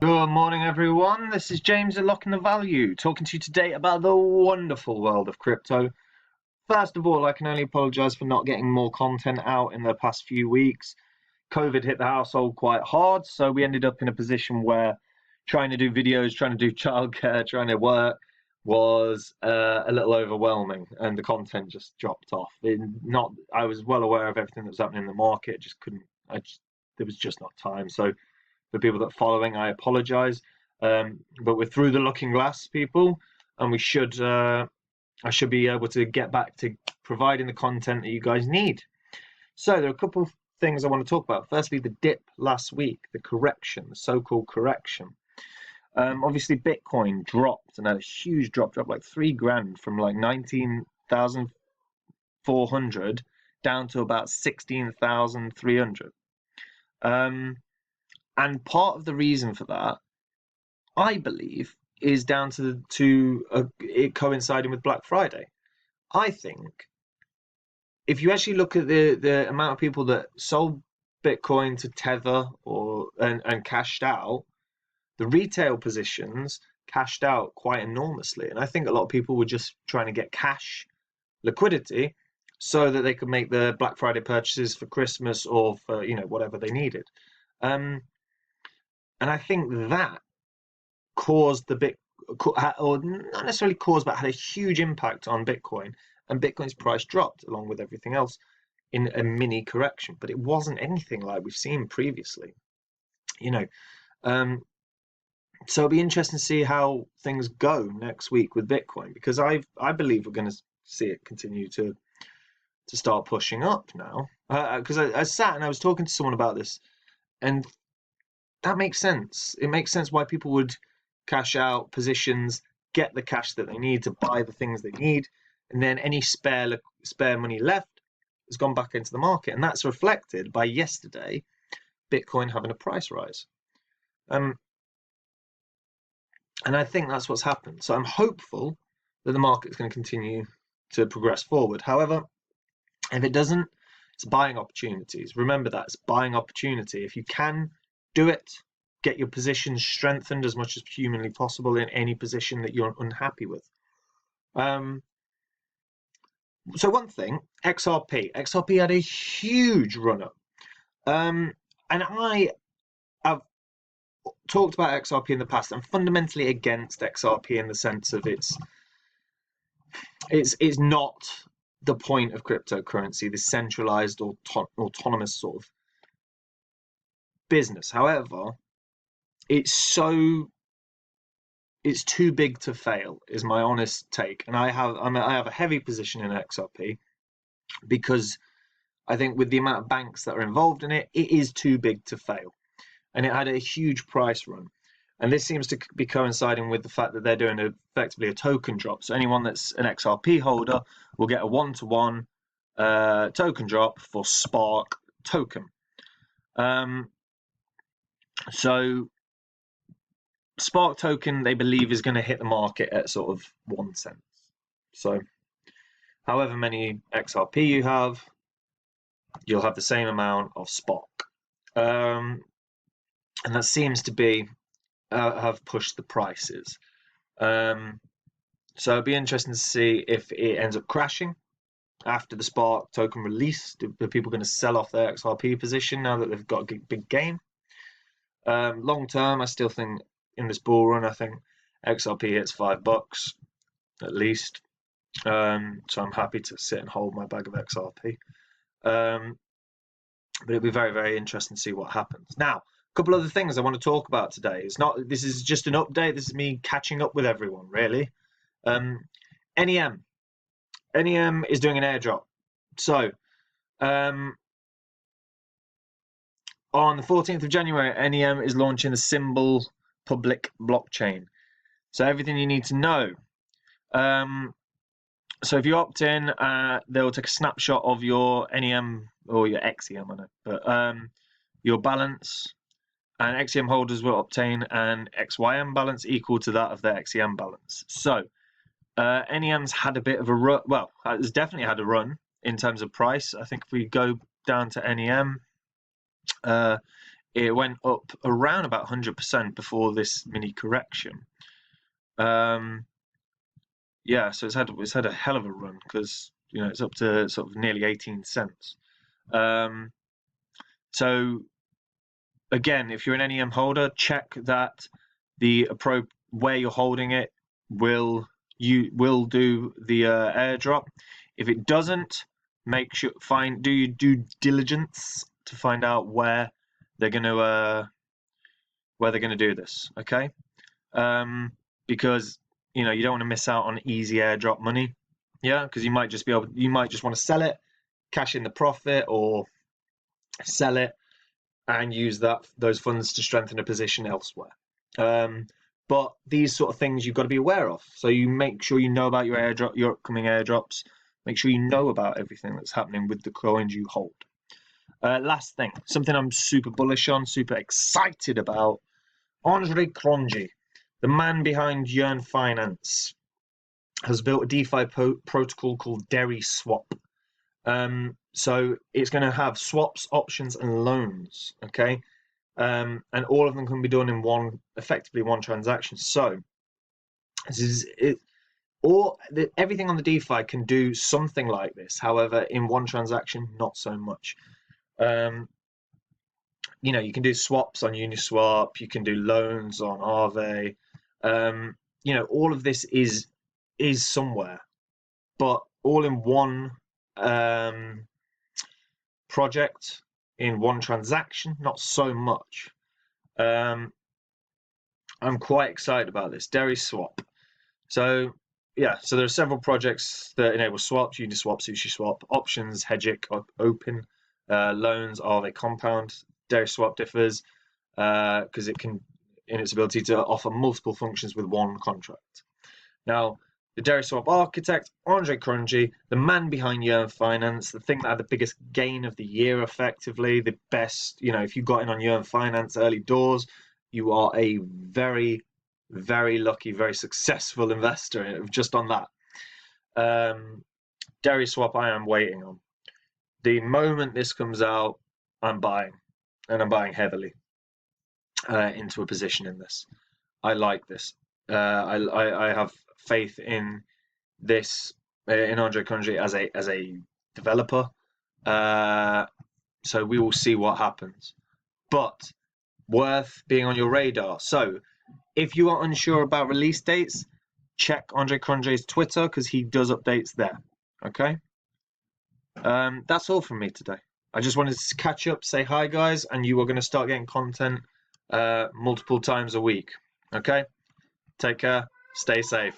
Good morning, everyone. This is James at Locking the Value, talking to you today about the wonderful world of crypto. First of all, I can only apologize for not getting more content out in the past few weeks. COVID hit the household quite hard, so we ended up in a position where trying to do videos, trying to do childcare, trying to work was a little overwhelming, and the content just dropped off. I was well aware of everything that was happening in the market, just couldn't. There was just not time. So for people that are following, I apologize. But we're through the looking glass, people, and I should be able to get back to providing the content that you guys need. So there are a couple of things I want to talk about. Firstly, the dip last week, the correction, the so-called correction. Obviously, Bitcoin dropped and had a huge drop like 3 grand from like 19,400 down to about 16,300. And part of the reason for that, I believe, is down to it coinciding with Black Friday. I think if you actually look at the amount of people that sold Bitcoin to Tether and cashed out, the retail positions cashed out quite enormously. And I think a lot of people were just trying to get cash liquidity so that they could make the Black Friday purchases for Christmas or for whatever they needed. And I think that caused or not necessarily caused, but had a huge impact on Bitcoin, and Bitcoin's price dropped along with everything else in a mini correction. But it wasn't anything like we've seen previously, So it'll be interesting to see how things go next week with Bitcoin, because I believe we're going to see it continue to start pushing up now. Because I sat and I was talking to someone about this, and that makes sense. It makes sense why people would cash out positions, get the cash that they need to buy the things they need, and then any spare money left has gone back into the market, and that's reflected by yesterday Bitcoin having a price rise. And I think that's what's happened. So I'm hopeful that the market's going to continue to progress forward. However, if it doesn't, it's buying opportunities. Remember that, it's buying opportunity. If you can do it, get your position strengthened as much as humanly possible in any position that you're unhappy with. So one thing, XRP had a huge run up. And I have talked about XRP in the past. I'm fundamentally against XRP in the sense of it's not the point of cryptocurrency, the centralized autonomous sort of business. However, it's too big to fail, is my honest take. And I have a heavy position in XRP because I think with the amount of banks that are involved in it, it is too big to fail. And it had a huge price run. And this seems to be coinciding with the fact that they're doing effectively a token drop. So anyone that's an XRP holder will get a 1-to-1 token drop for Spark token. So Spark token, they believe, is going to hit the market at sort of 1 cent. So however many XRP you have, you'll have the same amount of Spark. And that seems to be have pushed the prices. So it'll be interesting to see if it ends up crashing after the Spark token release. Are people going to sell off their XRP position now that they've got a big gain? Long term, I still think in this bull run, I think XRP hits $5 at least. So I'm happy to sit and hold my bag of XRP. But it'll be very, very interesting to see what happens. Now, a couple other things I want to talk about today. This is just an update. This is me catching up with everyone, really. NEM is doing an airdrop. So on the 14th of January, NEM is launching the Symbol public blockchain. So everything you need to know. So if you opt in, they'll take a snapshot of your NEM or your XEM, I know, but your balance, and XEM holders will obtain an XYM balance equal to that of their XEM balance. So NEM's had a bit of a run. Well, it's definitely had a run in terms of price. I think if we go down to NEM, it went up around about 100% before this mini correction. Yeah, so it's had a hell of a run, because it's up to sort of nearly 18 cents. So again, if you're an NEM holder, check that where you're holding it will do the airdrop. If it doesn't, do your due diligence to find out where they're gonna do this. Okay, because you don't want to miss out on easy airdrop money. Yeah, because you might just want to sell it, cash in the profit, or sell it and use those funds to strengthen a position elsewhere. But these sort of things you've got to be aware of. So you make sure you know about your upcoming airdrops. Make sure you know about everything that's happening with the coins you hold. Last thing, something I'm super bullish on, super excited about. Andre Cronje, the man behind Yearn Finance, has built a DeFi protocol called DairySwap. So it's going to have swaps, options, and loans. Okay, and all of them can be done in effectively one transaction. So this is it. Everything on the DeFi can do something like this. However, in one transaction, not so much. You can do swaps on Uniswap. You can do loans on Aave. All of this is somewhere, but all in one project, in one transaction, not so much. I'm quite excited about this DairySwap. So yeah, so there are several projects that enable swaps: Uniswap, SushiSwap, options, Hedgic, Open, loans, Aave Compound. DairySwap differs because it can, in its ability to offer multiple functions with one contract. Now, the DairySwap architect, Andre Cronje, the man behind Yearn Finance, the thing that had the biggest gain of the year, effectively, the best, if you got in on Yearn Finance early doors, you are a very, very lucky, very successful investor just on that. DairySwap I am waiting on. The moment this comes out, I'm buying, and I'm buying heavily into a position in this. I like this. I have faith in this, in Andre Cronje as a developer. So we will see what happens. But worth being on your radar. So if you are unsure about release dates, check Andre Cronje's Twitter, because he does updates there. Okay. That's all from me today. I just wanted to catch up, say hi guys, and you are going to start getting content multiple times a week. Okay. Take care. Stay safe.